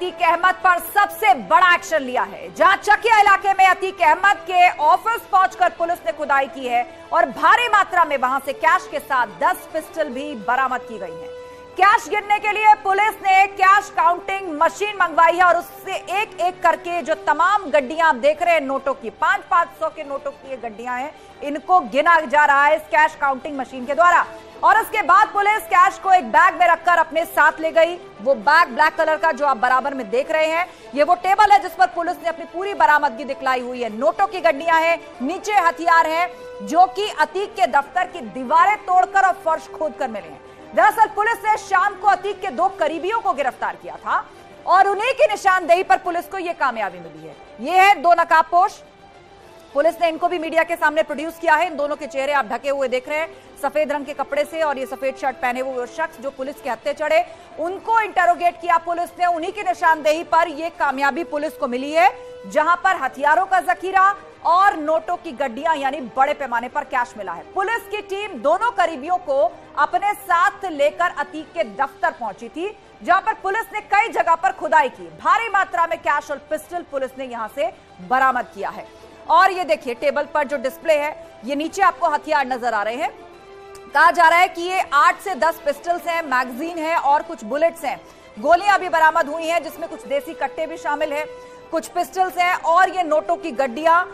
अतीक अहमद पर सबसे बड़ा एक्शन लिया है। जहां चकिया इलाके में अतीक अहमद के ऑफिस पहुंचकर पुलिस ने खुदाई की है और भारी मात्रा में वहां से कैश के साथ 10 पिस्टल भी बरामद की गई हैं। कैश गिनने के लिए पुलिस ने कैश काउंटिंग मशीन मंगवाई है और उससे एक एक करके जो तमाम गड्डियां आप देख रहे हैं नोटों की, 500 के नोटों की ये गड्डियां हैं, इनको गिना जा रहा है इस कैश काउंटिंग मशीन के द्वारा। और उसके बाद पुलिस कैश को एक बैग में रखकर अपने साथ ले गई। वो बैग ब्लैक कलर का जो आप बराबर में देख रहे हैं, ये वो टेबल है जिस पर पुलिस ने अपनी पूरी बरामदगी दिखलाई हुई है। नोटों की गड्डियां हैं, नीचे हथियार हैं जो कि अतीक के दफ्तर की दीवारें तोड़कर और फर्श खोदकर मिले हैं। दरअसल पुलिस ने शाम को अतीक के 2 करीबियों को गिरफ्तार किया था और उन्हीं की निशानदेही पर पुलिस को यह कामयाबी मिली है। ये है 2 नकाबपोश। पुलिस ने इनको भी मीडिया के सामने प्रोड्यूस किया है। इन दोनों के चेहरे आप ढके हुए देख रहे हैं सफेद रंग के कपड़े से, और ये सफेद शर्ट पहने हुए शख्स जो पुलिस के हत्थे चढ़े, उनको इंटरोगेट किया पुलिस ने। उन्हीं की निशानदेही पर यह कामयाबी पुलिस को मिली है, जहां पर हथियारों का जखीरा और नोटों की गड्डियां यानी बड़े पैमाने पर कैश मिला है। पुलिस की टीम दोनों करीबियों को अपने साथ लेकर अतीक के दफ्तर पहुंची थी, जहां पर पुलिस ने कई जगह पर खुदाई की। भारी मात्रा में कैश और पिस्टल पुलिस ने यहां से बरामद किया है। और ये देखिए टेबल पर जो डिस्प्ले है, ये नीचे आपको हथियार नजर आ रहे हैं। कहा जा रहा है कि ये 8 से 10 पिस्टल्स हैं, मैगजीन है और कुछ बुलेट्स हैं। गोलियां भी बरामद हुई हैं जिसमें कुछ देसी कट्टे भी शामिल हैं, कुछ पिस्टल्स हैं और ये नोटों की गड्डियां,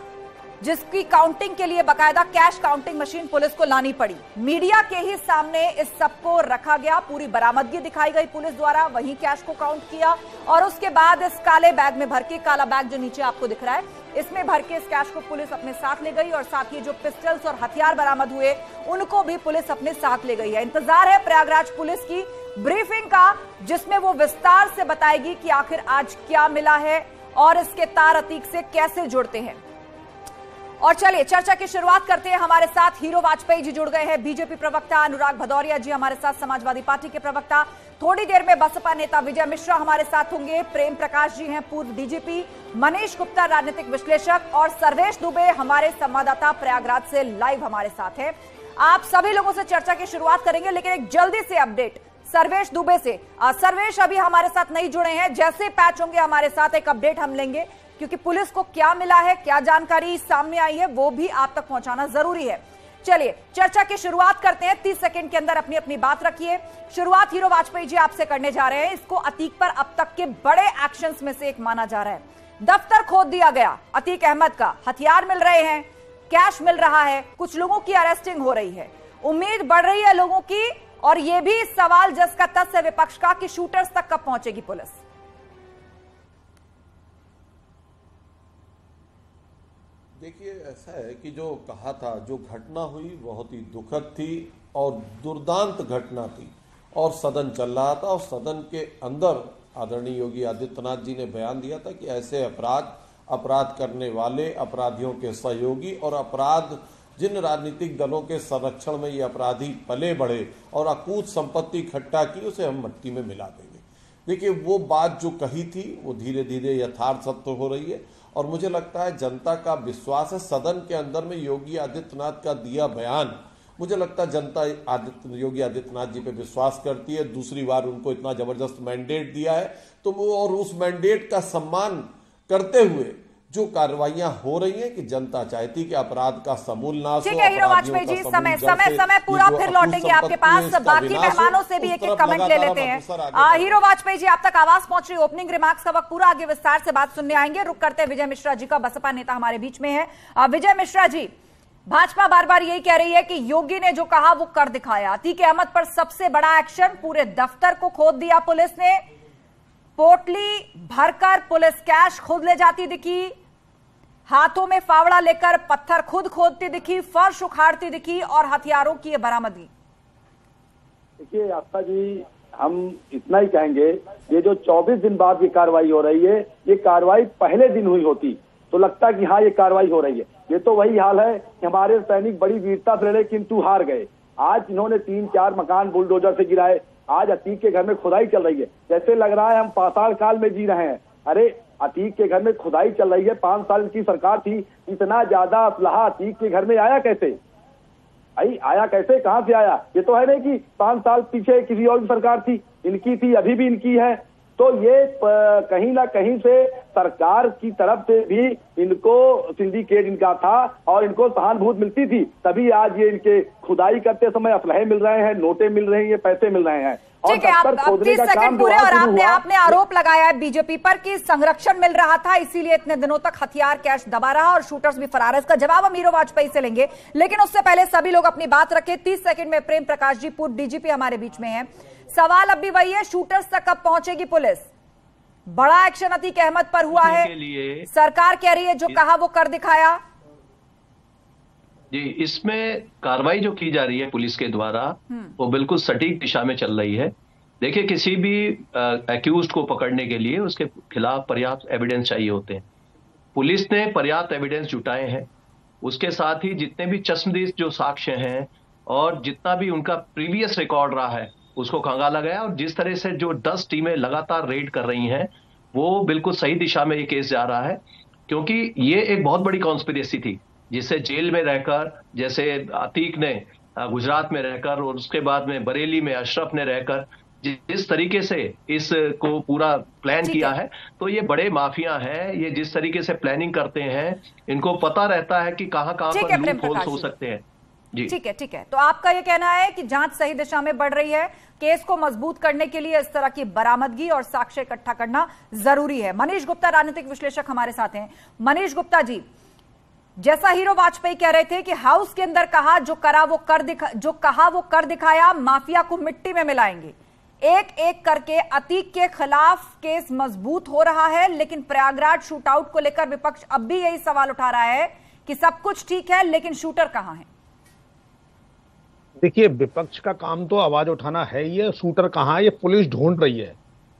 जिसकी काउंटिंग के लिए बकायदा कैश काउंटिंग मशीन पुलिस को लानी पड़ी। मीडिया के ही सामने इस सबको रखा गया, पूरी बरामदगी दिखाई गई पुलिस द्वारा, वहीं कैश को काउंट किया और उसके बाद इस काले बैग में भर के, काला बैग जो नीचे आपको दिख रहा है, इसमें भर के इस कैश को पुलिस अपने साथ ले गई और साथ ही जो पिस्टल्स और हथियार बरामद हुए उनको भी पुलिस अपने साथ ले गई है। इंतजार है प्रयागराज पुलिस की ब्रीफिंग का, जिसमें वो विस्तार से बताएगी कि आखिर आज क्या मिला है और इसके तार अतीक से कैसे जुड़ते हैं। और चलिए चर्चा की शुरुआत करते हैं। हमारे साथ हीरो वाजपेयी जी जुड़ गए हैं, बीजेपी प्रवक्ता अनुराग भदौरिया जी हमारे साथ, समाजवादी पार्टी के प्रवक्ता, थोड़ी देर में बसपा नेता विजय मिश्रा हमारे साथ होंगे, प्रेम प्रकाश जी हैं पूर्व डीजीपी, मनीष गुप्ता राजनीतिक विश्लेषक और सर्वेश दुबे हमारे संवाददाता प्रयागराज से लाइव हमारे साथ हैं। आप सभी लोगों से चर्चा की शुरुआत करेंगे, लेकिन एक जल्दी से अपडेट सर्वेश दुबे से। सर्वेश अभी हमारे साथ नहीं जुड़े हैं, जैसे पैच होंगे हमारे साथ एक अपडेट हम लेंगे, क्योंकि पुलिस को क्या मिला है, क्या जानकारी सामने आई है, वो भी आप तक पहुंचाना जरूरी है। चलिए चर्चा की शुरुआत करते हैं। 30 सेकंड के अंदर अपनी अपनी बात रखिए। शुरुआत हीरो वाजपेयी जी आपसे करने जा रहे हैं। इसको अतीक पर अब तक के बड़े एक्शंस में से एक माना जा रहा है। दफ्तर खोद दिया गया अतीक अहमद का, हथियार मिल रहे हैं, कैश मिल रहा है, कुछ लोगों की अरेस्टिंग हो रही है, उम्मीद बढ़ रही है लोगों की, और यह भी सवाल जिसका तथ्य विपक्ष का कि शूटर्स तक कब पहुंचेगी पुलिस। देखिए, ऐसा है कि जो कहा था, जो घटना हुई बहुत ही दुखद थी और दुर्दांत घटना थी, और सदन चल रहा था और सदन के अंदर आदरणीय योगी आदित्यनाथ जी ने बयान दिया था कि ऐसे अपराध करने वाले, अपराधियों के सहयोगी और अपराध जिन राजनीतिक दलों के संरक्षण में ये अपराधी पले बढ़े और अकूत संपत्ति इकट्ठा की, उसे हम मट्टी में मिला देंगे। देखिए, वो बात जो कही थी वो धीरे धीरे यथार्थ सत्य हो रही है और मुझे लगता है जनता का विश्वास है सदन के अंदर में योगी आदित्यनाथ का दिया बयान, मुझे लगता है जनता योगी आदित्यनाथ जी पे विश्वास करती है। दूसरी बार उनको इतना जबरदस्त मैंडेट दिया है तो वो, और उस मैंडेट का सम्मान करते हुए जो कार्रवाइयां हो रही हैं कि जनता चाहती कि अपराध का समूल नाश हो। ठीक है हीरो वाजपेयी जी, समय पूरा फिर लौटेंगे आपके पास। बाकी मेहमानों से भी एक एक कमेंट ले लेते हैं। हीरो वाजपेयी जी, आप तक आवाज पहुंच रही, ओपनिंग रिमार्क्स का वक्त पूरा, आगे विस्तार से बात सुनने आएंगे। रुक करते हैं विजय मिश्रा जी का, बसपा नेता हमारे बीच में है। विजय मिश्रा जी, भाजपा बार बार यही कह रही है कि योगी ने जो कहा वो कर दिखाया। अतीक अहमद पर सबसे बड़ा एक्शन, पूरे दफ्तर को खोद दिया पुलिस ने, पोटली भरकर पुलिस कैश खुद ले जाती दिखी, हाथों में फावड़ा लेकर पत्थर खुद खोदती दिखी, फर्श उखाड़ती दिखी और हथियारों की बरामदगी। देखिए आस्था जी, हम इतना ही कहेंगे, ये जो 24 दिन बाद ये कार्रवाई हो रही है, ये कार्रवाई पहले दिन हुई होती तो लगता कि हाँ ये कार्रवाई हो रही है। ये तो वही हाल है कि हमारे सैनिक बड़ी वीरता से लड़े किंतु हार गए। आज इन्होंने 3-4 मकान बुलडोजर से गिराए, आज अतीक के घर में खुदाई चल रही है, जैसे लग रहा है हम पाताल काल में जी रहे हैं। अरे अतीक के घर में खुदाई चल रही है, 5 साल की सरकार थी, इतना ज्यादा असलहा अतीक के घर में आया कैसे? आया कैसे, कहां से आया? ये तो है नहीं कि 5 साल पीछे किसी और की सरकार थी, इनकी थी, अभी भी इनकी है। तो ये कहीं ना कहीं से सरकार की तरफ से भी इनको सिंडिकेट इनका था और इनको सहानुभूति मिलती थी, तभी आज ये इनके खुदाई करते समय असलहे मिल रहे हैं, नोटें मिल रही हैं, पैसे मिल रहे हैं। ठीक है, आप 30 सेकंड पूरे। और आपने आरोप लगाया है बीजेपी पर कि संरक्षण मिल रहा था, इसीलिए इतने दिनों तक हथियार कैश दबा रहा और शूटर्स भी फरार है। इसका जवाब हम हीरो वाजपेयी से लेंगे, लेकिन उससे पहले सभी लोग अपनी बात रखें। 30 सेकंड में प्रेम प्रकाश जी, पूर्व डीजीपी हमारे बीच में है। सवाल अब भी वही है, शूटर्स तक कब पहुंचेगी पुलिस? बड़ा एक्शन अतीक अहमद पर हुआ है, सरकार कह रही है जो कहा वो कर दिखाया। जी, इसमें कार्रवाई जो की जा रही है पुलिस के द्वारा वो बिल्कुल सटीक दिशा में चल रही है। देखिए, किसी भी एक्यूज्ड को पकड़ने के लिए उसके खिलाफ पर्याप्त एविडेंस चाहिए होते हैं। पुलिस ने पर्याप्त एविडेंस जुटाए हैं, उसके साथ ही जितने भी चश्मदीद जो साक्ष्य हैं और जितना भी उनका प्रीवियस रिकॉर्ड रहा है उसको खंगाला गया, और जिस तरह से जो 10 टीमें लगातार रेड कर रही हैं वो बिल्कुल सही दिशा में ये केस जा रहा है, क्योंकि ये एक बहुत बड़ी कॉन्स्पिरेसी थी जिससे जेल में रहकर, जैसे अतीक ने गुजरात में रहकर और उसके बाद में बरेली में अशरफ ने रहकर जिस तरीके से इसको पूरा प्लान किया है, तो ये बड़े माफिया हैं। ये जिस तरीके से प्लानिंग करते हैं, इनको पता रहता है कि कहां पर लूप होल्स हो सकते हैं। जी, ठीक है। तो आपका ये कहना है कि जांच सही दिशा में बढ़ रही है, केस को मजबूत करने के लिए इस तरह की बरामदगी और साक्ष्य इकट्ठा करना जरूरी है। मनीष गुप्ता राजनीतिक विश्लेषक हमारे साथ हैं। मनीष गुप्ता जी, जैसा हीरो वाजपेयी कह रहे थे कि हाउस के अंदर कहा जो कहा वो कर दिखाया, माफिया को मिट्टी में मिलाएंगे, एक एक करके अतीक के खिलाफ केस मजबूत हो रहा है, लेकिन प्रयागराज शूटआउट को लेकर विपक्ष अब भी यही सवाल उठा रहा है कि सब कुछ ठीक है लेकिन शूटर कहां है? देखिए, विपक्ष का काम तो आवाज उठाना है ही है, शूटर कहां है ये पुलिस ढूंढ रही है।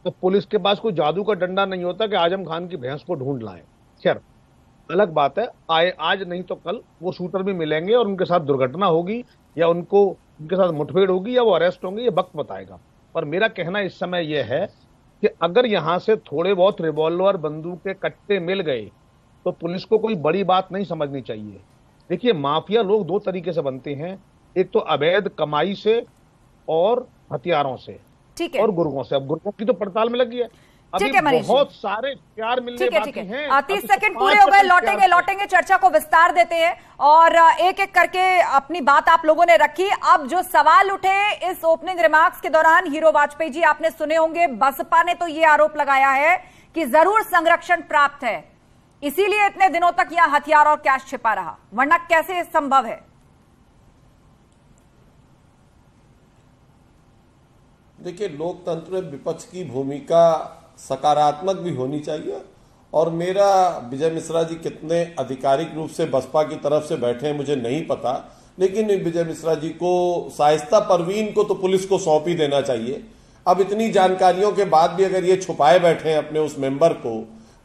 तो पुलिस के पास कोई जादू का डंडा नहीं होता कि आजम खान की भैंस को ढूंढ लाए। खैर, अलग बात है, आज नहीं तो कल वो शूटर भी मिलेंगे और उनके साथ दुर्घटना होगी या उनके साथ मुठभेड़ होगी या वो अरेस्ट होंगे, ये वक्त बताएगा। पर मेरा कहना इस समय यह है कि अगर यहां से थोड़े बहुत रिवॉल्वर, बंदूक के कट्टे मिल गए तो पुलिस को कोई बड़ी बात नहीं समझनी चाहिए। देखिए, माफिया लोग 2 तरीके से बनते हैं, एक तो अवैध कमाई से और हथियारों से, ठीक है, और गुर्गों से। अब गुर्गों की तो पड़ताल में लगी है, अभी बहुत सारे प्यार मिलने बाकी हैं। 30 सेकंड पूरे हो गए, लौटेंगे चर्चा को विस्तार देते हैं और एक एक करके अपनी बात आप लोगों ने रखी। अब जो सवाल उठे इस ओपनिंग रिमार्क्स के दौरान, हीरो वाजपेयी जी आपने सुने होंगे, बसपा ने तो ये आरोप लगाया है कि जरूर संरक्षण प्राप्त है, इसीलिए इतने दिनों तक यहां हथियार और कैश छिपा रहा, वरना कैसे संभव है? देखिए, लोकतंत्र में विपक्ष की भूमिका सकारात्मक भी होनी चाहिए, और मेरा विजय मिश्रा जी कितने आधिकारिक रूप से बसपा की तरफ से बैठे हैं मुझे नहीं पता, लेकिन विजय मिश्रा जी को, शाइस्ता परवीन को तो पुलिस को सौंप ही देना चाहिए। अब इतनी जानकारियों के बाद भी अगर ये छुपाए बैठे हैं अपने उस मेंबर को,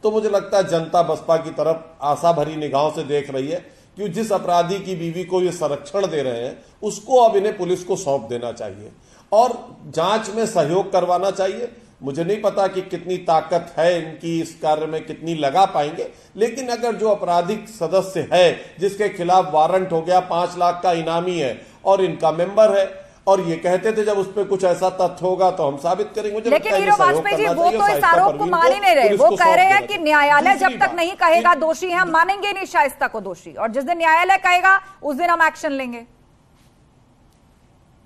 तो मुझे लगता है जनता बसपा की तरफ आशा भरी निगाहों से देख रही है कि जिस अपराधी की बीवी को ये संरक्षण दे रहे हैं उसको अब इन्हें पुलिस को सौंप देना चाहिए और जांच में सहयोग करवाना चाहिए। मुझे नहीं पता कि कितनी ताकत है इनकी, इस कार्य में कितनी लगा पाएंगे, लेकिन अगर जो आपराधिक सदस्य है जिसके खिलाफ वारंट हो गया, 5 लाख का इनामी है और इनका मेंबर है, और ये कहते थे जब उस पर कुछ ऐसा तथ्य होगा तो हम साबित करेंगे। लेकिन हीरो वाजपेयी जी वो तो इस आरोप को मान ही नहीं रहे, वो कह रहे हैं कि न्यायालय जब तक नहीं कहेगा दोषी है हम मानेंगे नहीं शाइस्ता को दोषी, और जिस दिन न्यायालय कहेगा उस दिन हम एक्शन लेंगे।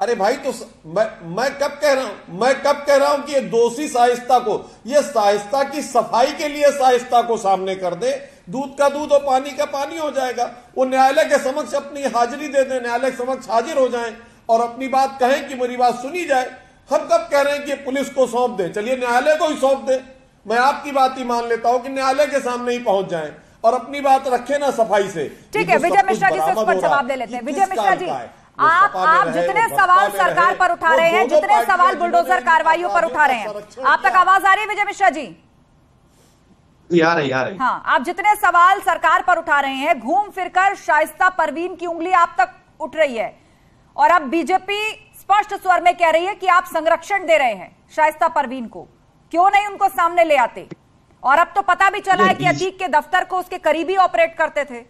अरे भाई, तो मैं कब कह रहा हूं कि ये दोषी शाइस्ता को, ये शाइस्ता की सफाई के लिए शाइस्ता को सामने कर दे, दूध का दूध और पानी का पानी हो जाएगा। वो न्यायालय के समक्ष अपनी हाजिरी दे दे, न्यायालय के समक्ष हाजिर हो जाएं और अपनी बात कहें कि मेरी बात सुनी जाए। हम कब कह रहे हैं कि पुलिस को सौंप दे? चलिए न्यायालय को ही सौंप दे, मैं आपकी बात ही मान लेता हूं कि न्यायालय के सामने ही पहुंच जाएं और अपनी बात रखे ना सफाई से। ठीक है, विजय मिश्रा जी से इस पर जवाब दे लेते हैं। विजय मिश्रा जी, आप जितने सवाल सरकार पर उठा रहे हैं, जितने सवाल बुलडोजर कार्रवाइयों पर उठा रहे हैं, आप तक आवाज आ रही है विजय मिश्रा जी? आ रही। हाँ, आप जितने सवाल सरकार पर उठा रहे हैं, घूम फिरकर शाइस्ता परवीन की उंगली आप तक उठ रही है, और अब बीजेपी स्पष्ट स्वर में कह रही है कि आप संरक्षण दे रहे हैं शाइस्ता परवीन को, क्यों नहीं उनको सामने ले आते? और अब तो पता भी चला है कि अतीक के दफ्तर को उसके करीबी ऑपरेट करते थे।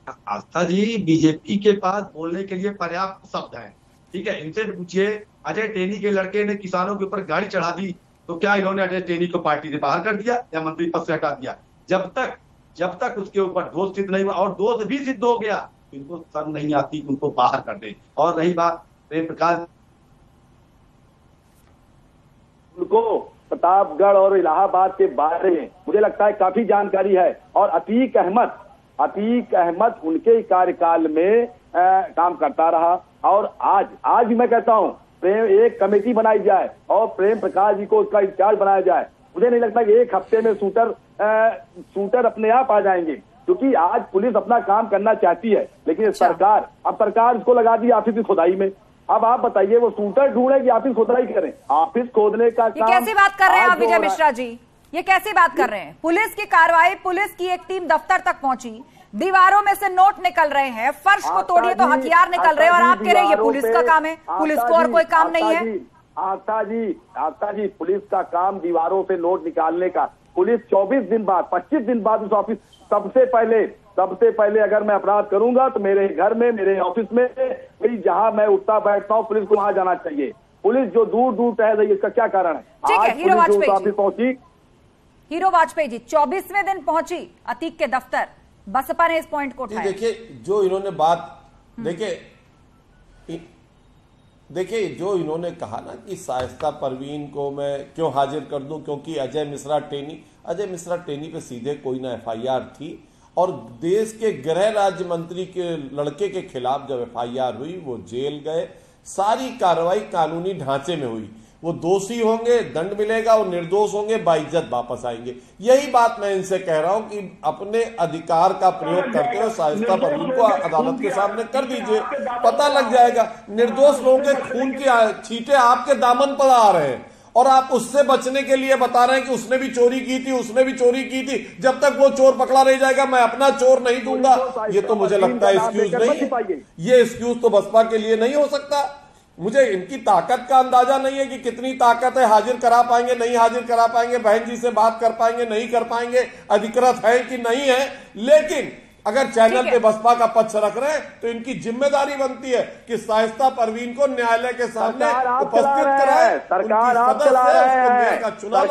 आस्था जी, बीजेपी के पास बोलने के लिए पर्याप्त शब्द है, ठीक है, इनसे पूछिए अजय टेनी के लड़के ने किसानों के ऊपर गाड़ी चढ़ा दी, तो क्या इन्होंने अजय टेनी को पार्टी से बाहर कर दिया या मंत्री पद से हटा दिया? जब तक उसके ऊपर दोष सिद्ध नहीं हुआ, और दोष भी सिद्ध हो गया, तो इनको शर्म नहीं आती कि उनको बाहर कर दे। और रही बात प्रेम प्रकाश, उनको प्रतापगढ़ और इलाहाबाद के बारे में मुझे लगता है काफी जानकारी है। और अतीक अहमद उनके कार्यकाल में काम करता रहा। और आज भी मैं कहता हूं एक कमेटी बनाई जाए और प्रेम प्रकाश जी को उसका इंचार्ज बनाया जाए। मुझे नहीं लगता कि एक हफ्ते में शूटर अपने आप आ जाएंगे, क्योंकि आज पुलिस अपना काम करना चाहती है, लेकिन सरकार इसको लगा दी ऑफिस की खुदाई में। अब आप बताइए वो शूटर ढूंढे कि ऑफिस खोदनाई करें? ऑफिस खोदने का काम। ये कैसी बात कर रहे हैं आप विजय मिश्रा जी? ये कैसी बात कर रहे हैं? पुलिस की कार्रवाई, पुलिस की एक टीम दफ्तर तक पहुंची, दीवारों में से नोट निकल रहे हैं, फर्श को तोड़िए तो हथियार निकल रहे हैं, और आप कह रहे हैं ये पुलिस का काम है? पुलिस को और कोई काम नहीं है? आस्था जी, पुलिस का काम दीवारों से नोट निकालने का। पुलिस 24 दिन बाद 25 दिन बाद उस ऑफिस, सबसे पहले अगर मैं अपराध करूंगा तो मेरे घर में, मेरे ऑफिस में, जहां मैं उठता बैठता हूं, पुलिस को वहां जाना चाहिए। पुलिस जो दूर दूर टहल रही है, इसका क्या कारण है? ठीक है, हीरो वाजपेयी जी 24वें दिन पहुंची अतीक के दफ्तर, बसपा ने इस पॉइंट को उठाया। देखिए जो इन्होंने बात, देखिए जो इन्होंने कहा ना कि शाइस्ता परवीन को मैं क्यों हाजिर कर दूं, क्योंकि अजय मिश्रा टेनी पे सीधे कोई ना FIR थी, और देश के गृह राज्य मंत्री के लड़के के खिलाफ जब FIR हुई वो जेल गए। सारी कार्रवाई कानूनी ढांचे में हुई। वो दोषी होंगे, दंड मिलेगा, और निर्दोष होंगे, बाइज्जत वापस आएंगे। यही बात मैं इनसे कह रहा हूं कि अपने अधिकार का प्रयोग करते हुए शाइस्ता परवीन को अदालत के सामने कर दीजिए, पता लग जाएगा। निर्दोष लोगों के खून की छींटे आपके दामन पर आ रहे हैं, और आप उससे बचने के लिए बता रहे हैं कि उसने भी चोरी की थी, उसने भी चोरी की थी। जब तक वो चोर पकड़ा नहीं जाएगा मैं अपना चोर नहीं दूंगा। ये तो मुझे लगता है एक्सक्यूज नहीं है, ये एक्सक्यूज तो बसपा के लिए नहीं हो सकता। मुझे इनकी ताकत का अंदाजा नहीं है कि कितनी ताकत है, हाजिर करा पाएंगे नहीं हाजिर करा पाएंगे, बहन जी से बात कर पाएंगे नहीं कर पाएंगे, अधिकृत है कि नहीं है। लेकिन अगर चैनल पे बसपा का पक्ष रख रहे हैं तो इनकी जिम्मेदारी बनती है कि शाइस्ता परवीन को न्यायालय के सामने उपस्थित कराएं। सरकार आप चला रहे हैं, चला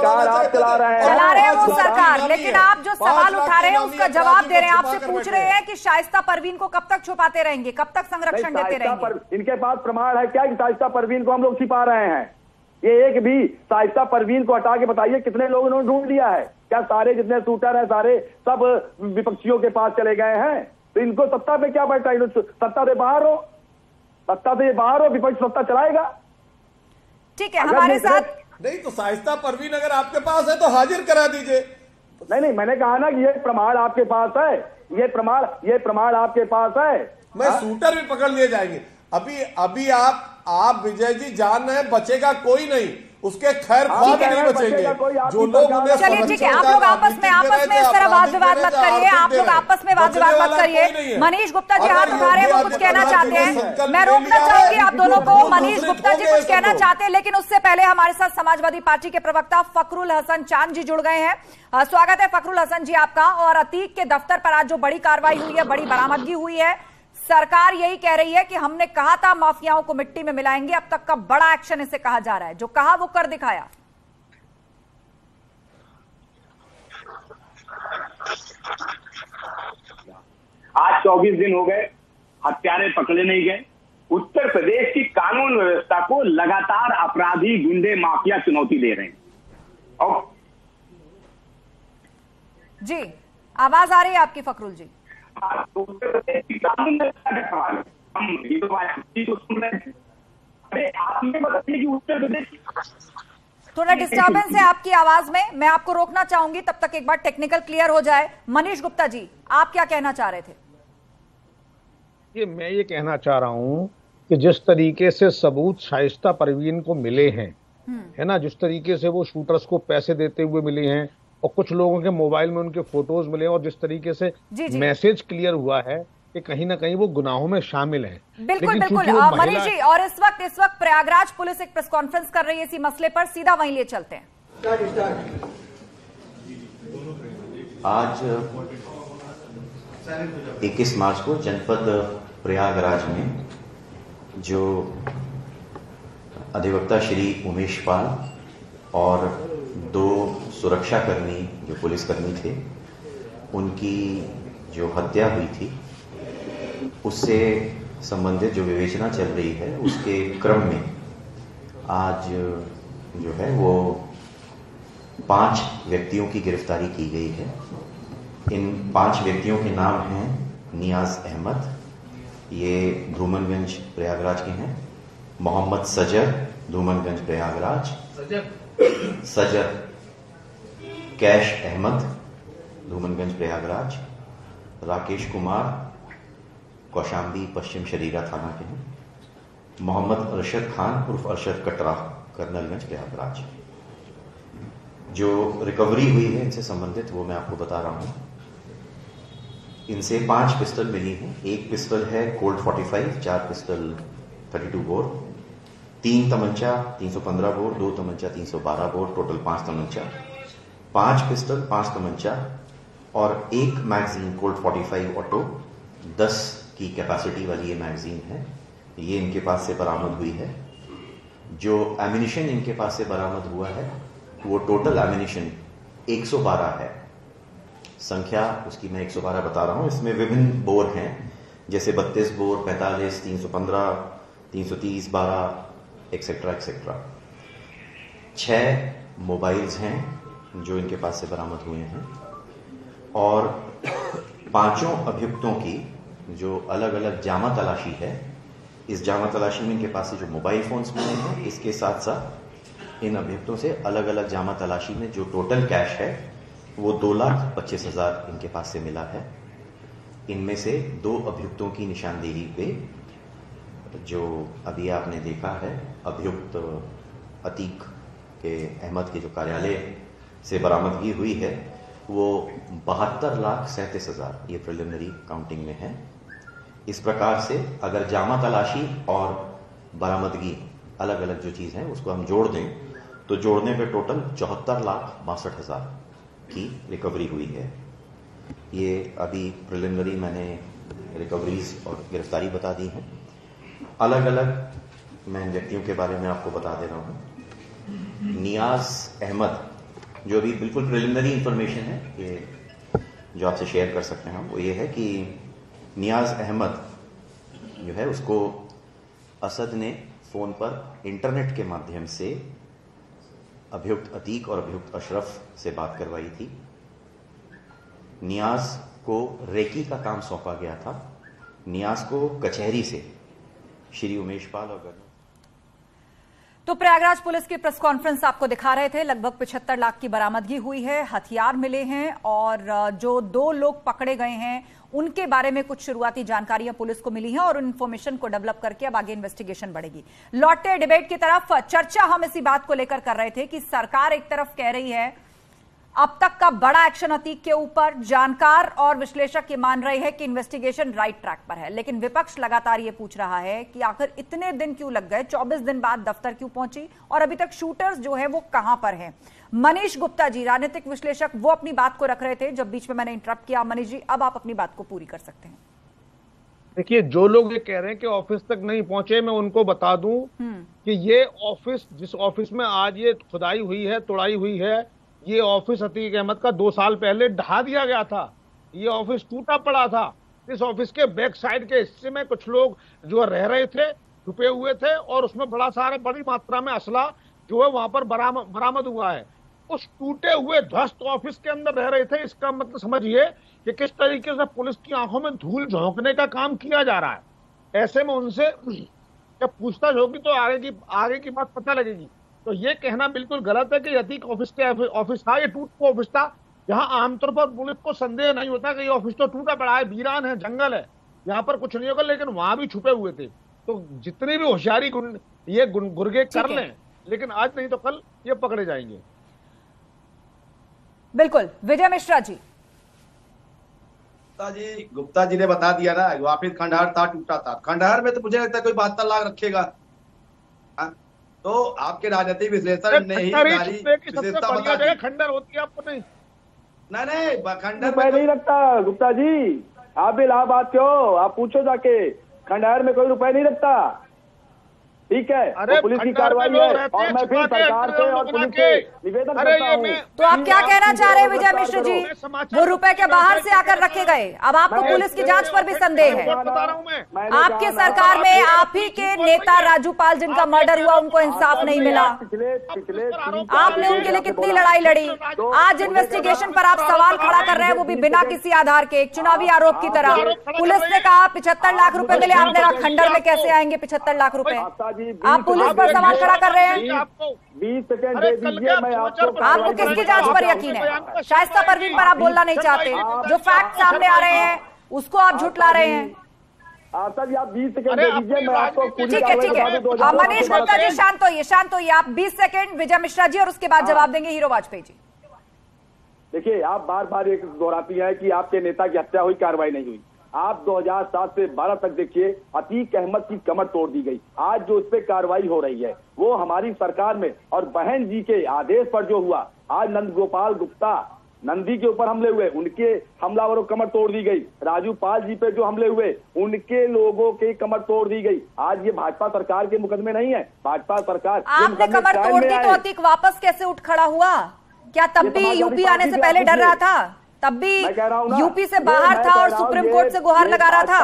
रहे हैं वो सरकार, लेकिन आप जो सवाल उठा रहे हैं उसका जवाब दे रहे हैं। आपसे पूछ रहे हैं कि शाइस्ता परवीन को कब तक छुपाते रहेंगे, कब तक संरक्षण देते रहेंगे? इनके पास प्रमाण है क्या कि शाइस्ता परवीन को हम लोग छिपा रहे हैं? ये एक भी शाइस्ता परवीन को हटा के बताइए कितने लोग इन्होंने ढूंढ लिया है? क्या सारे जितने शूटर हैं सारे सब विपक्षियों के पास चले गए हैं? तो इनको सत्ता पे क्या बैठा? सत्ता से बाहर हो, विपक्ष सत्ता चलाएगा। ठीक है, हमारे साथ नहीं तो शाइस्ता परवीन अगर आपके पास है तो हाजिर करा दीजिए। नहीं, मैंने कहा ना कि ये प्रमाण आपके पास है, ये प्रमाण आपके पास है। मैं शूटर भी पकड़ लिए जाएंगे। अभी आप विजय जी जान रहे हैं बचेगा कोई नहीं, उसके खैर ख्वाह भी नहीं बचेंगे। जो लोग उन्हें, चलिए ठीक है, आप लोग आपस में इस तरह वाद विवाद मत करिए, आप लोग आपस में वाद विवाद मत करिए। मनीष गुप्ता जी हाथ उठा रहे हैं, वो कुछ कहना चाहते हैं, मैं रोकना चाहूंगी आप दोनों को। मनीष गुप्ता जी कुछ कहना चाहते हैं, लेकिन उससे पहले हमारे साथ समाजवादी पार्टी के प्रवक्ता फखरुल हसन चांद जी जुड़ गए हैं। स्वागत है फखरुल हसन जी आपका। और अतीक के दफ्तर पर आज जो बड़ी कार्रवाई हुई है, बड़ी बरामदगी हुई है, सरकार यही कह रही है कि हमने कहा था माफियाओं को मिट्टी में मिलाएंगे, अब तक का बड़ा एक्शन इसे कहा जा रहा है, जो कहा वो कर दिखाया। आज 24 दिन हो गए, हत्यारे पकड़े नहीं गए। उत्तर प्रदेश की कानून व्यवस्था को लगातार अपराधी, गुंडे, माफिया चुनौती दे रहे हैं। और जी आवाज आ रही है आपकी फखरुल जी? उत्तर प्रदेश की कानून व्यवस्था का सवाल है। हम तो सुन रहे हैं। अरे आप ये बताइए कि उत्तर प्रदेश, थोड़ा डिस्टर्बेंस है आपकी आवाज में, मैं आपको रोकना चाहूंगी, तब तक एक बार टेक्निकल क्लियर हो जाए। मनीष गुप्ता जी आप क्या कहना चाह रहे थे? मैं ये कहना चाह रहा हूं कि जिस तरीके से सबूत शाइस्ता परवीन को मिले हैं, है ना, जिस तरीके से वो शूटर्स को पैसे देते हुए मिले हैं और कुछ लोगों के मोबाइल में उनके फोटोज मिले, और जिस तरीके से मैसेज क्लियर हुआ है कि कहीं ना कहीं वो गुनाहों में शामिल हैं। बिल्कुल मनीष जी, और इस वक्त प्रयागराज पुलिस एक प्रेस कॉन्फ्रेंस कर रही है इसी मसले पर, सीधा वहीं लिए चलते हैं। आज 21 मार्च को जनपद प्रयागराज में जो अधिवक्ता श्री उमेश पाल और 2 सुरक्षाकर्मी जो पुलिसकर्मी थे, उनकी जो हत्या हुई थी उससे संबंधित जो विवेचना चल रही है, उसके क्रम में आज जो है वो 5 व्यक्तियों की गिरफ्तारी की गई है। इन 5 व्यक्तियों के नाम हैं नियाज अहमद, ये धूमनगंज प्रयागराज के हैं। मोहम्मद सजर, धूमनगंज प्रयागराज। सजर कैश अहमद, धूमनगंज प्रयागराज। राकेश कुमार, कौशाम्बी पश्चिम शरीरा थाना के हैं। मोहम्मद अरशद खान उर्फ अरशद कटरा, कर्नलगंज प्रयागराज। जो रिकवरी हुई है इनसे संबंधित वो मैं आपको बता रहा हूं। इनसे 5 पिस्टल मिली हैं। एक पिस्टल है Colt 45, 4 pistol 32 bore, 3 तमंचा 315 bore, 2 तमंचा 312 bore, total 5 तमंचा, 5 pistol 5 तमंचा और 1 मैगजीन कोल्ट 45 ऑटो, 10 की कैपेसिटी वाली ये मैगजीन है। ये इनके पास से बरामद हुई है। जो एमिनिशन इनके पास से बरामद हुआ है वो टोटल एमिनिशन 112 है। संख्या उसकी मैं 112 बता रहा हूं। इसमें विभिन्न बोर हैं, जैसे 32 बोर, 45, 315, 330, 12 एक्सेट्रा एक्सेट्रा। 6 मोबाइल्स हैं जो इनके पास से बरामद हुए हैं और 5 अभियुक्तों की जो अलग अलग जामा तलाशी है, इस जामा तलाशी में इनके पास से जो मोबाइल फोन्स मिले हैं, इसके साथ साथ इन अभियुक्तों से अलग अलग जामा तलाशी में जो टोटल कैश है वो 2,25,000 इनके पास से मिला है। इनमें से 2 अभियुक्तों की निशानदेही पे जो अभी आपने देखा है, अभियुक्त अतीक के अहमद के जो कार्यालय से बरामदगी हुई है वो 72,37,000 ये प्रिलिमिनरी काउंटिंग में है। इस प्रकार से अगर जामा तलाशी और बरामदगी अलग अलग जो चीज है उसको हम जोड़ दें तो जोड़ने पे टोटल 74,62,000 की रिकवरी हुई है। ये अभी प्रिलिमिनरी मैंने रिकवरीज और गिरफ्तारी बता दी है। अलग अलग मैं व्यक्तियों के बारे में आपको बता दे रहा हूं। नियाज अहमद, जो अभी बिल्कुल प्रिलिमिनरी इंफॉर्मेशन है, ये जो आपसे शेयर कर सकते हैं हम, वो ये है कि नियाज अहमद जो है उसको असद ने फोन पर इंटरनेट के माध्यम से अभियुक्त अतीक और अभियुक्त अशरफ से बात करवाई थी। नियाज को रेकी का काम सौंपा गया था। नियाज को कचहरी से श्री उमेश पाल और तो प्रयागराज पुलिस की प्रेस कॉन्फ्रेंस आपको दिखा रहे थे। लगभग 75 लाख की बरामदगी हुई है, हथियार मिले हैं और जो 2 लोग पकड़े गए हैं उनके बारे में कुछ शुरुआती जानकारियां पुलिस को मिली हैं और उन इन्फॉर्मेशन को डेवलप करके अब आगे इन्वेस्टिगेशन बढ़ेगी। लौटते डिबेट की तरफ, चर्चा हम इसी बात को लेकर कर रहे थे कि सरकार एक तरफ कह रही है अब तक का बड़ा एक्शन अतीक के ऊपर, जानकार और विश्लेषक ये मान रहे हैं कि इन्वेस्टिगेशन राइट ट्रैक पर है, लेकिन विपक्ष लगातार ये पूछ रहा है कि आखिर इतने दिन क्यों लग गए, 24 दिन बाद दफ्तर क्यों पहुंची और अभी तक शूटर्स जो है वो कहां पर हैं। मनीष गुप्ता जी, राजनीतिक विश्लेषक, वो अपनी बात को रख रहे थे जब बीच में मैंने इंटरप्ट किया। मनीष जी, अब आप अपनी बात को पूरी कर सकते हैं। देखिए, जो लोग ये कह रहे हैं कि ऑफिस तक नहीं पहुंचे, मैं उनको बता दूं कि ये ऑफिस, जिस ऑफिस में आज ये खुदाई हुई है, तोड़ाई हुई है, ये ऑफिस अतीक अहमद का 2 साल पहले ढहा दिया गया था। ये ऑफिस टूटा पड़ा था। इस ऑफिस के बैक साइड के हिस्से में कुछ लोग जो रह रहे थे, छुपे हुए थे और उसमें बड़ी मात्रा में असला जो है वहां पर बरामद हुआ है। उस टूटे हुए ध्वस्त ऑफिस के अंदर रह रहे थे। इसका मतलब समझिए कि किस तरीके से पुलिस की आंखों में धूल झोंकने का काम किया जा रहा है। ऐसे में उनसे जब पूछताछ होगी तो आगे की बात पता लगेगी। तो ये कहना बिल्कुल गलत है कि अतीक ऑफिस था, ये टूटा ऑफिस था। यहाँ आमतौर पर पुलिस को संदेह नहीं होता कि ये ऑफिस तो टूटा पड़ा है, वीरान है, जंगल है, यहाँ पर कुछ नहीं होगा, लेकिन वहां भी छुपे हुए थे। तो जितनी भी होशियारी ये गुर्गे कर लें, लेकिन आज नहीं तो कल ये पकड़े जाएंगे। बिल्कुल। विजय मिश्रा जी। गुप्ता जी ने बता दिया ना, ऑफिस खंडहर था, टूटा था। खंडहर में तो मुझे लगता है कोई 72 लाख रखेगा। तो आपके राजनीतिक विश्लेषण ने ही खंडहर होती है, आपको नहीं खंडहर में नहीं रखता। गुप्ता जी, आप भी इलाहाबाद के हो, आप पूछो जाके, खंडहर में कोई रुपए नहीं रखता। ठीक है, अरे पुलिस की कार्रवाई है और मैं फिर सरकार से और पुलिस से निवेदन करता हूँ। तो आप क्या कहना चाह रहे हैं विजय मिश्र जी? वो रुपए के बाहर से आकर रखे गए, अब आपको पुलिस की जांच पर भी संदेह है। आपके सरकार में आप ही के नेता राजू पाल जिनका मर्डर हुआ उनको इंसाफ नहीं मिला, आपने उनके लिए कितनी लड़ाई लड़ी। आज इन्वेस्टिगेशन पर आप सवाल खड़ा कर रहे हैं, वो भी बिना किसी आधार के, एक चुनावी आरोप की तरह। पुलिस ने कहा 75 लाख रुपए मिले, आपने कहा खंडर में कैसे आएंगे 75 लाख रुपए? आप पुलिस पर सवाल खड़ा कर रहे हैं। 20 सेकंड दे दीजिए, मैं आपको किसकी जांच पर यकीन है? शाइस्ता परवीन पर आप बोलना नहीं चाहते, जो फैक्ट सामने आ रहे हैं उसको आप झुठला रहे हैं। आशा जी आप 20 सेकंड दे दीजिए, मैं आपको ठीक है ठीक है। मनीष गुप्ता जी शांत होइए, शांत होइए। आप 20 सेकंड विजय मिश्रा जी और उसके बाद जवाब देंगे हीरो वाजपेयी जी। देखिए, आप बार बार एक दोहराती हैं कि आपके नेता की हत्या हुई, कार्रवाई नहीं हुई। आप 2007 से 12 तक देखिए, अतीक अहमद की कमर तोड़ दी गई। आज जो इस पे कार्रवाई हो रही है वो हमारी सरकार में, और बहन जी के आदेश पर जो हुआ, आज नंद गोपाल गुप्ता नंदी के ऊपर हमले हुए, उनके हमलावरों कमर तोड़ दी गई। राजू पाल जी पे जो हमले हुए, उनके लोगों के कमर तोड़ दी गई। आज ये भाजपा सरकार के मुकदमे नहीं है, भाजपा सरकार आपने कमर तोड़ दी तो अतीक वापस कैसे उठ खड़ा हुआ? क्या तब भी यूपी आने से पहले डर रहा था? तब भी यूपी से बाहर था और सुप्रीम कोर्ट से गुहार लगा रहा था?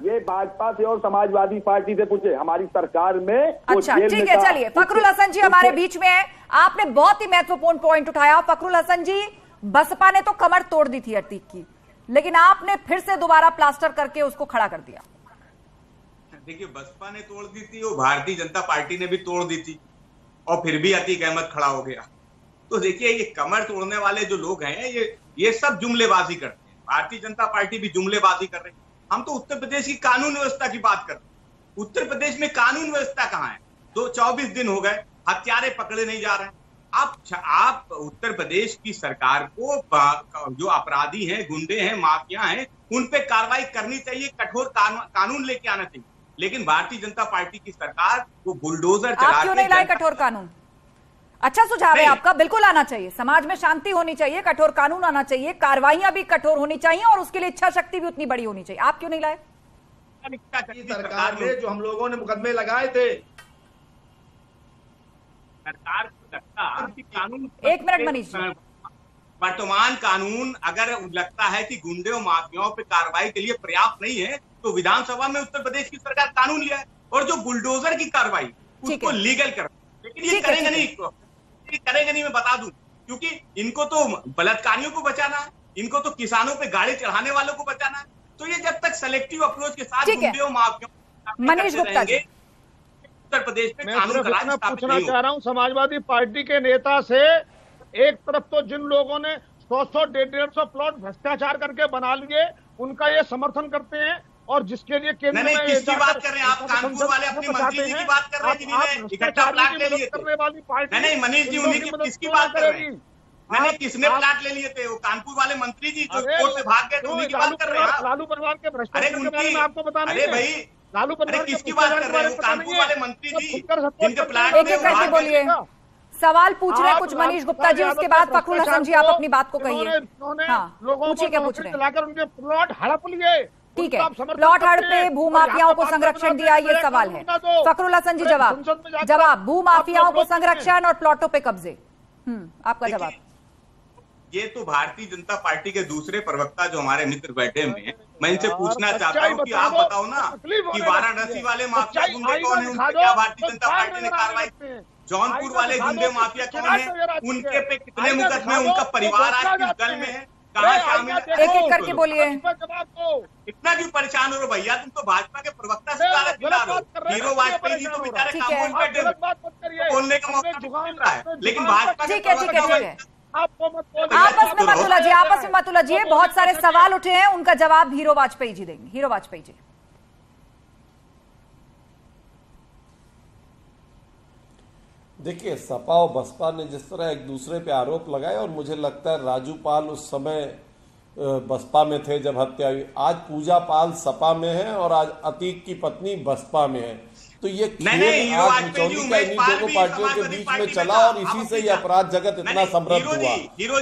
ये भाजपा से और समाजवादी पार्टी से पूछे, हमारी सरकार में। अच्छा ठीक है, चलिए फखरुल हसन जी हमारे बीच में है। आपने बहुत ही महत्वपूर्ण पॉइंट उठाया। फखरुल हसन जी, बसपा ने तो कमर तोड़ दी थी अतीक की, लेकिन आपने फिर से दोबारा प्लास्टर करके उसको खड़ा कर दिया। देखिए, बसपा ने तोड़ दी थी, वो भारतीय जनता पार्टी ने भी तोड़ दी थी, और फिर भी अतीक अहमद खड़ा हो गया। तो देखिए, ये कमर तोड़ने वाले जो लोग हैं, ये सब जुमलेबाजी करते हैं। भारतीय जनता पार्टी भी जुमलेबाजी कर रही है। हम तो उत्तर प्रदेश की कानून व्यवस्था की बात कर रहे हैं। उत्तर प्रदेश में कानून व्यवस्था कहाँ है? 24 दिन हो गए, हत्यारे पकड़े नहीं जा रहे हैं। आप उत्तर प्रदेश की सरकार को जो अपराधी हैं, गुंडे हैं, माफिया हैं, उन पे कार्रवाई करनी चाहिए, कठोर कानून लेके आना चाहिए। लेकिन भारतीय जनता पार्टी की सरकार वो बुलडोजर चला के, क्यों नहीं लाए कठोर कानून? अच्छा सुझाव है आपका, बिल्कुल आना चाहिए। समाज में शांति होनी चाहिए, कठोर कानून आना चाहिए, कार्रवाइयां भी कठोर होनी चाहिए और उसके लिए इच्छा शक्ति भी उतनी बड़ी होनी चाहिए। आप क्यों नहीं लाए? सरकार ने जो हम लोगों ने मुकदमे लगाए थे, सरकार को लगता कि कानून, एक मिनट मनीष जी, वर्तमान कानून अगर लगता है कि गुंडे और माफियाओं पे कार्रवाई के लिए पर्याप्त नहीं है, तो विधानसभा में उत्तर प्रदेश की सरकार कानून लिया है, और जो बुलडोजर की कार्रवाई उसको लीगल कर। लेकिन ये करेंगे नहीं, मैं बता दूं, क्योंकि इनको तो बलात्कारियों को बचाना है, इनको तो किसानों पे गाड़ी चढ़ाने वालों को बचाना है। तो ये जब तक सेलेक्टिव अप्रोच के साथ गुंडे और माफियाओं, मनीष गुप्ता जी, उत्तर प्रदेश में मैं पूछना चाह रहा हूं समाजवादी पार्टी के नेता से, एक तरफ तो जिन लोगों ने 100 150 प्लॉट भ्रष्टाचार करके बना लिए, उनका ये समर्थन करते हैं, और जिसके लिए केंद्र में किसकी बात कर रहे हैं आप? कानपुर वाले अपने मंत्री जी की बात कर रहे हैं जिन्होंने इकट्ठा प्लाट ले लिए थे। नहीं मनीष जी, उन्हीं की किसकी बात कर रहे हैं? मैंने किसने प्लाट ले लिए थे? वो कानपुर वाले मंत्री जी जो कोर्ट से भाग गए थे, उन्हीं की बात कर रहे हैं। लालू परिवार के भ्रष्टाचार के बारे में आपको बताना है? अरे भाई, लालू परिवार किसकी बात कर रहे हैं? कानपुर वाले मंत्री जी जिनके प्लाट एक एक करके बोलिए, सवाल पूछ रहे कुछ मनीष गुप्ता जी, उसके बाद फखरुल हसन जी आप अपनी बात को कहिए। पूछिए, क्या पूछ रहे हैं? लाकर उनके प्लॉट हड़प लिए, ठीक है, प्लॉट हड़पे, भूमाफियाओं को संरक्षण दिया, ये सवाल है। फखरुल हसन जी जवाब, भूमाफियाओं को संरक्षण और प्लॉटों पे कब्जे, आपका जवाब। ये तो भारतीय जनता पार्टी के दूसरे प्रवक्ता जो हमारे मित्र बैठे हुए हैं, मैं इनसे पूछना चाहता हूँ कि आप बताओ ना कि वाराणसी वाले माफिया गुंडे कौन है, उन पे क्या भारतीय जनता पार्टी ने कार्रवाई की? जौनपुर वाले गुंडे माफिया कौन है, उनके पे कितने मुकदमे, उनका परिवार आज किस दल में है, कहाँ शामिल है? एक एक करके बोलिए। इतना क्यों परेशान हो रहे भैया? तुम तो भाजपा के प्रवक्ता से गारत दिला रहे हो। हीरो वाजपेयी जी तो बेचारे खामोश बैठे हुए, बोलने का मौका मिल रहा है, लेकिन भाजपा के प्रवक्ता आपस में मत उलझिए। बहुत सारे सवाल उठे हैं, उनका जवाब हीरो वाजपेयी जी देंगे। हीरो वाजपेयी जी, देखिए, सपा और बसपा ने जिस तरह एक दूसरे पे आरोप लगाए, और मुझे लगता है राजू पाल उस समय बसपा में थे जब हत्या हुई, आज पूजा पाल सपा में है और आज अतीक की पत्नी बसपा में है। तो ये खेल आज मिचौली का इन्हीं दोनों पार्टियों के बीच में चला, और इसी से ये अपराध जगत इतना समृद्ध हुआ।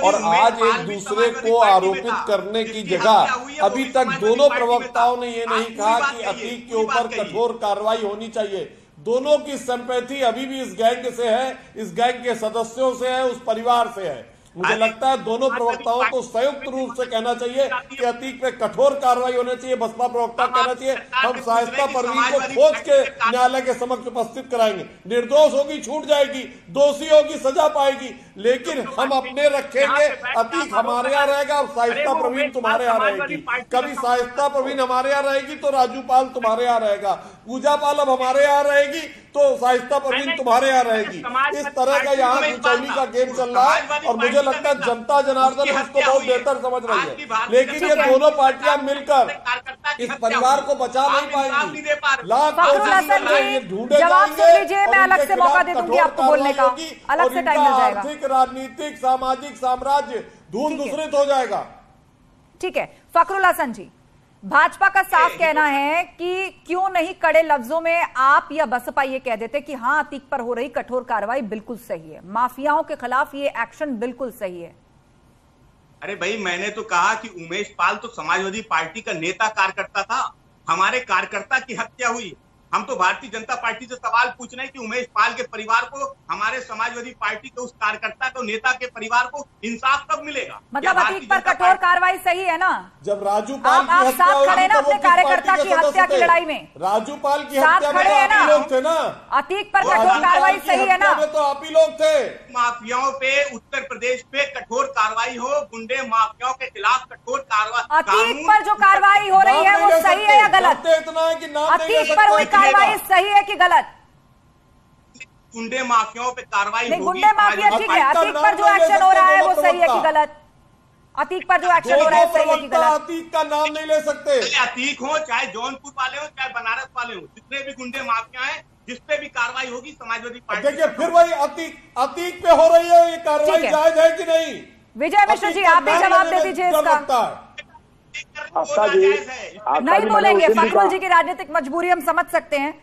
और आज एक दूसरे को आरोपित करने की जगह अभी तक दोनों प्रवक्ताओं ने ये नहीं कहा कि अतीक के ऊपर कठोर कार्रवाई होनी चाहिए। दोनों की सिंपैथी अभी भी इस गैंग से है, इस गैंग के सदस्यों से है, उस परिवार से है। मुझे लगता है दोनों प्रवक्ताओं को संयुक्त रूप से कहना चाहिए कि अतीक पे कठोर कार्रवाई होनी चाहिए। बसपा प्रवक्ता कहना चाहिए हम शाइस्ता परवीन को खोज के न्यायालय के समक्ष उपस्थित कराएंगे, निर्दोष होगी छूट जाएगी, दोषी होगी सजा पाएगी, लेकिन हम अपने रखेंगे। अतीक हमारे यहाँ रहेगा, अब शाइस्ता परवीन तुम्हारे यहाँ रहेगी। कभी शाइस्ता परवीन हमारे यहाँ रहेगी तो राजू पाल तुम्हारे यहाँ रहेगा, पूजा पाल अब हमारे यहाँ रहेगी तो शाइस्ता परवीन तुम्हारे यहाँ रहेगी। इस तरह का यहाँ सुचौली का गेम चल रहा है और मुझे लगता है जनता जनार्दन उसको बहुत बेहतर समझ रही है। लेकिन ये दोनों पार्टियां मिलकर इस परिवार को बचा नहीं पाएंगी। लाख कोशिश ढूंढे जाएंगे, मैं अलग से मौका दे दूंगी आपको बोलने का, अलग से टाइम मिल जाएगा। आर्थिक, राजनीतिक, सामाजिक साम्राज्य धूल दूसरित हो जाएगा। ठीक है फखरुल हसन जी, भाजपा का साफ कहना है कि क्यों नहीं कड़े लफ्जों में आप या बसपा ये कह देते कि हाँ अतीक पर हो रही कठोर कार्रवाई बिल्कुल सही है, माफियाओं के खिलाफ ये एक्शन बिल्कुल सही है। अरे भाई मैंने तो कहा कि उमेश पाल तो समाजवादी पार्टी का नेता कार्यकर्ता था, हमारे कार्यकर्ता की हत्या हुई। हम तो भारतीय जनता पार्टी से सवाल पूछ रहे हैं कि उमेश पाल के परिवार को, हमारे समाजवादी पार्टी के उस कार्यकर्ता को, नेता के परिवार को इंसाफ कब मिलेगा? मतलब अतीक पर कठोर कार्रवाई सही है ना? जब राजू पाल आप साथ खड़े ना अपने कार्यकर्ता की हत्या की लड़ाई में, राजू पाल की साथ हत्या खड़े हैं ना, लोग थे ना, अतीक पर कठोर कार्रवाई सही है ना? तो आप ही लोग थे। माफियाओं पे उत्तर प्रदेश पे कठोर कार्रवाई हो, गुंडे माफियाओं के खिलाफ कठोर कार्रवाई। अतीक पर जो कार्रवाई हो रही है वो सही है या गलत? इतना है कि नाम अतीक पर हुई कार्रवाई सही है कि गलत? गुंडे माफियाओं पे कार्रवाई नहीं, गुंडे माफिया ठीक है, अतीक पर जो एक्शन हो रहा है वो सही है कि गलत? अतीक पर जो एक्शन हो रहा है सही है कि गलत? अतीक का नाम नहीं ले सकते। अतीक हो, चाहे जौनपुर वाले हो, चाहे बनारस वाले हो, जितने भी गुंडे माफिया हैं, जिस पे भी कार्रवाई होगी समाजवादी पार्टी। देखिए फिर वही अतीक पे हो रही है ये कार्रवाई, जायज है कि नहीं? विजय मिश्र जी आप भी जवाब दे दीजिए इसका। नहीं बोलेंगे, फखरुल जी की राजनीतिक मजबूरी हम समझ सकते हैं।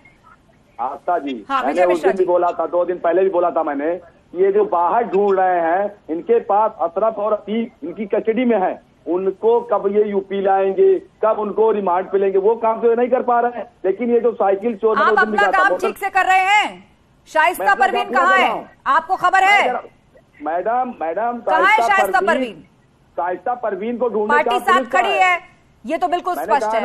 आस्था जी, हाँ, मैंने उस दिन भी बोला था, 2 दिन पहले भी बोला था मैंने, ये जो बाहर ढूंढ रहे हैं इनके पास अशरफ और अतीक इनकी कस्टडी में है, उनको कब ये यूपी लाएंगे, कब उनको रिमांड पे लेंगे, वो काम तो नहीं कर पा रहे हैं। लेकिन ये जो साइकिल चोर, आप अपना काम ठीक से कर रहे हैं। शाइस्ता परवीन कहाँ है, आपको खबर है? मैडम कहाँ है शाइस्ता परवीन? शाइस्ता परवीन को ढूंढने पार्टी साथ खड़ी है, ये तो बिल्कुल स्पष्ट है।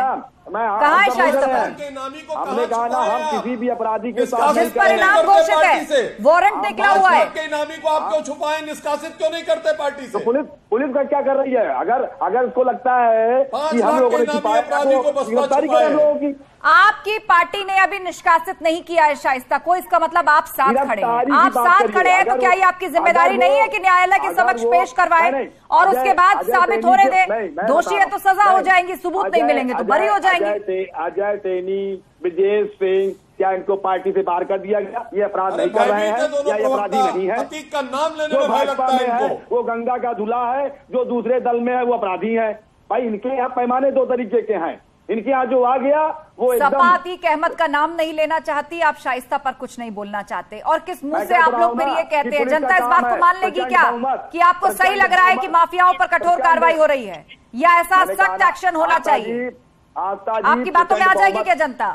कहाँ है शाइस्ता परवीन? हमने कहा ना हम किसी भी अपराधी के साथ जिस पर इनाम घोषित है, वारंट निकला हुआ है, के इनामी को आप क्यों छुपाएं, निष्कासित क्यों नहीं करते पार्टी से? तो पुलिस का क्या कर रही है? अगर उसको लगता है कि हम लोगों ने छुपाया तो गिरफ्तारी करें लोगों की। आपकी पार्टी ने अभी निष्कासित नहीं किया है शाइस्ता को, इसका मतलब आप साथ खड़े हैं। आप साथ खड़े हैं तो क्या ये आपकी जिम्मेदारी नहीं है कि न्यायालय के समक्ष पेश करवाएं और उसके बाद साबित होने दें? दोषी है तो सजा हो जाएंगी, सबूत नहीं मिलेंगे तो बरी हो जाएंगे। अजय टेनी, ब्रजेश सिंह, क्या इनको पार्टी से बाहर कर दिया गया? ये अपराध नहीं कर रहे हैं या ये अपराधी नहीं है? अतीक का नाम लेने जो में भय भाजपा लगता में है है वो गंगा का दूल्हा है, जो दूसरे दल में है वो अपराधी है। भाई इनके यहाँ पैमाने 2 तरीके के हैं, इनके यहाँ जो आ गया वो सपा अतीक अहमद का नाम नहीं लेना चाहती, आप शाइस्ता पर कुछ नहीं बोलना चाहते, और किस मुंह से आप लोग फिर ये कहते हैं? जनता इस बात को मान लेगी क्या कि आपको सही लग रहा है कि माफियाओं पर कठोर कार्रवाई हो रही है, या ऐसा सख्त एक्शन होना चाहिए? आपकी बातों में आ जाएगी क्या जनता?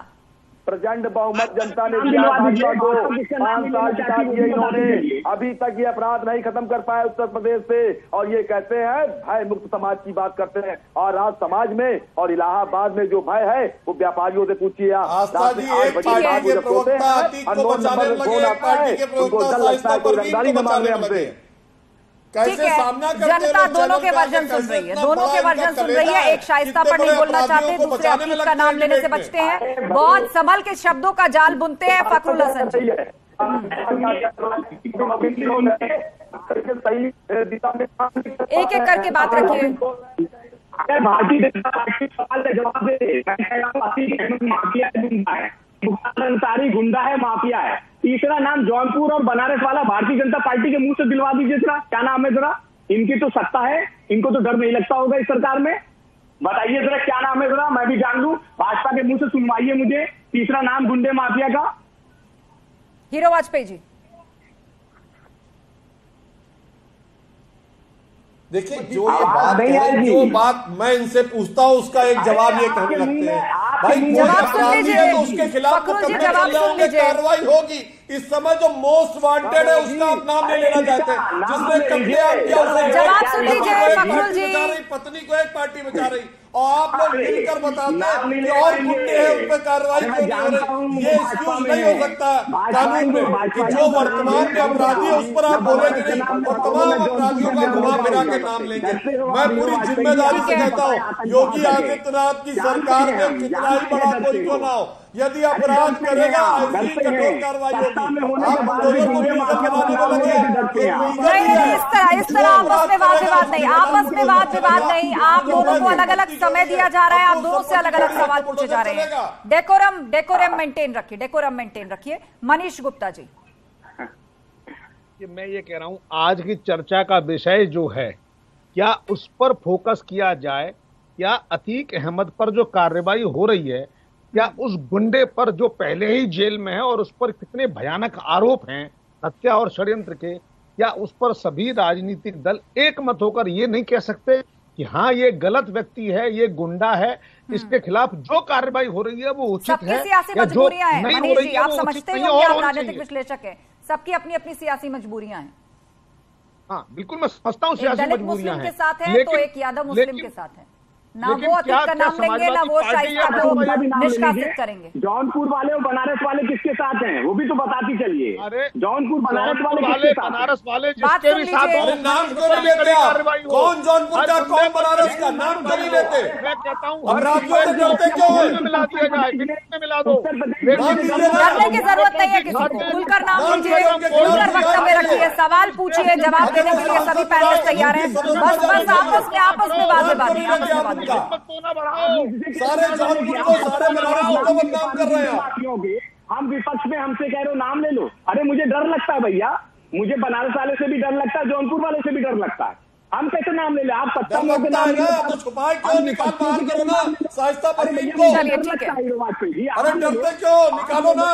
प्रचंड बहुमत जनता ने दिया भाजपा को, 5 साल जिता दिए इन्होंने, अभी तक ये अपराध नहीं खत्म कर पाए उत्तर प्रदेश से, और ये कहते हैं भय मुक्त समाज की बात करते हैं। और आज समाज में और इलाहाबाद में जो भय है वो व्यापारियों से पूछिए। कैसे सामना करते हैं? जनता दोनों के वर्जन सुन रही है, दोनों के वर्जन सुन रही है। एक शाइस्ता पर नहीं बोलना चाहते, दूसरे अतीक का नाम लेने से बचते हैं, बहुत संभल के शब्दों का जाल बुनते हैं फखरुल हसन जी। एक एक करके बात रखिए। भारतीय जनता पार्टी सवाल का जवाब दे, अंसारी गुंडा है, माफिया है। तीसरा नाम जौनपुर और बनारस वाला भारतीय जनता पार्टी के मुंह से दिलवा दीजिए जरा, क्या नाम है जरा? इनकी तो सत्ता है, इनको तो डर नहीं लगता होगा इस सरकार में। बताइए जरा क्या नाम है जरा, मैं भी जान लूं, भाजपा के मुंह से सुनवाइए मुझे। तीसरा नाम गुंडे माफिया का, हीरो वाजपेयी जी। देखिए जो बात मैं इनसे पूछता हूं उसका एक जवाब ये कहने लगते हैं। भाई कोई जवाब सुन अपराधी लीजिए। है तो उसके खिलाफ फखरुल जी, मुकदमे जवाब चल रहे सुन होंगे, लीजिए। कार्रवाई होगी। इस समय जो मोस्ट वांटेड है उसका आप नाम नहीं लेना चाहते, जिसने कत्लेआम किया उसे जवाब सुन लीजिए, एक फखरुल पार्टी जी। बचा रही, पत्नी को एक पार्टी बचा रही, और आप लोग मिलकर बताते हैं कि और गुंडे हैं उन पर कार्रवाई क्यों नहीं हो रही। ये एक्सक्यूज नहीं हो सकता कानून में कि जो वर्तमान में अपराधी है उस पर आप बोलेंगे नहीं और तमाम अपराधियों का घुमा फिरा के नाम लेंगे। मैं पूरी जिम्मेदारी से कहता हूँ, योगी आदित्यनाथ की सरकार में कितना ही बड़ा कोई क्यों ना हो, यदि अपराध करेगा ऐसी कठोर कार्रवाई होगी। आप बुलडोजर को लीगल बनाने को लगे, नहीं, इस तरह आपस में वाद विवाद नहीं, आपस में वाद विवाद नहीं। आप दोनों को अलग अलग समय दिया जा रहा है, आप दोनों से अलग अलग सवाल पूछे जा रहे हैं। डेकोरम मेंटेन रखिए, डेकोरम मेंटेन रखिए। मनीष गुप्ता जी, मैं ये कह रहा हूं आज की चर्चा का विषय जो है, क्या उस पर फोकस किया जाए, क्या अतीक अहमद पर जो कार्रवाई हो रही है, क्या उस गुंडे पर जो पहले ही जेल में है और उस पर कितने भयानक आरोप हैं हत्या और षड्यंत्र के, क्या उस पर सभी राजनीतिक दल एक मत होकर ये नहीं कह सकते कि हाँ ये गलत व्यक्ति है, ये गुंडा है, इसके खिलाफ जो कार्रवाई हो रही है वो उचित है, सियासी या जो मजबूरियां हैं नहीं हो मनीष रही जी, है आप वो समझते उचित हो नहीं कि और आप होनी राजनीतिक चाहिए। विश्लेषक हैं, सबकी अपनी अपनी सियासी मजबूरियां हैं। हाँ बिल्कुल, मैं समझता हूँ एक सियासी दलित मजबूरियां मुस्लिम हैं, के साथ है तो एक यादव मुस्लिम के साथ है। ना वो अतीक का नाम लेंगे, ना वो शाइस्ता को निष्कासित करेंगे। जौनपुर वाले और बनारस वाले किसके साथ हैं वो भी तो बताती चलिए। अरे जौनपुर बनारस वाले बनारस वाले बात जिसके सुन भी साथ लीजिए। हो, नाम क्यों नहीं लेते आप? कौन जौनपुर का, कौन बनारस का, नाम क्यों नहीं लेते? मैं कहता हूँ अपराधियों से डरते क्यों हैं? मिला दिया जाए, कितने मिला दो। डरने की जरूरत नहीं है किसी को, खुलकर नाम लीजिए, खुलकर वक्तव्य रखिए, सवाल पूछिए, जवाब देने के लिए सभी पैनलिस्ट तैयार हैं। बस आपस में वाद विवाद नहीं, आपस में वाद विवाद। सारे जौनपुर को, सारे बनारस को बदनाम कर रहे हैं। हम विपक्ष में हमसे कह रहे हो नाम ले लो, अरे मुझे डर लगता है भैया, मुझे बनारस वाले से भी डर लगता है, जौनपुर वाले से भी डर लगता है। हम कैसे नाम ले ले? आप सत्ता में लगता है ना तो छुपाए क्यों, निकाल बाहर करो ना शाइस्ता परवीन को। चलिए ठीक है, अरे डरते क्यों, निकालो ना।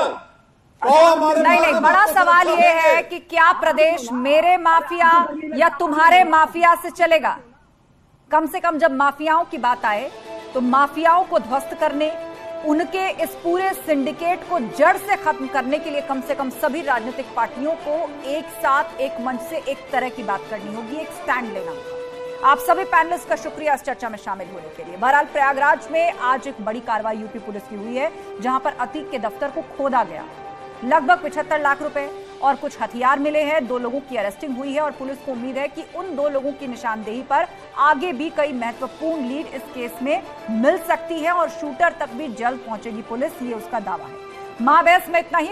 नहीं, बड़ा सवाल ये है कि क्या प्रदेश मेरे माफिया या तुम्हारे माफिया से चलेगा? कम से कम जब माफियाओं की बात आए तो माफियाओं को ध्वस्त करने, उनके इस पूरे सिंडिकेट को जड़ से खत्म करने के लिए कम से कम सभी राजनीतिक पार्टियों को एक साथ एक मंच से एक तरह की बात करनी होगी, एक स्टैंड लेना होगा। आप सभी पैनलिस्ट का शुक्रिया इस चर्चा में शामिल होने के लिए। बहरहाल प्रयागराज में आज एक बड़ी कार्रवाई यूपी पुलिस की हुई है, जहां पर अतीक के दफ्तर को खोदा गया। लगभग 75 लाख रुपए और कुछ हथियार मिले हैं। 2 लोगों की अरेस्टिंग हुई है और पुलिस को उम्मीद है कि उन 2 लोगों की निशानदेही पर आगे भी कई महत्वपूर्ण लीड इस केस में मिल सकती है और शूटर तक भी जल्द पहुंचेगी पुलिस, ये उसका दावा है। महाबहस में इतना ही।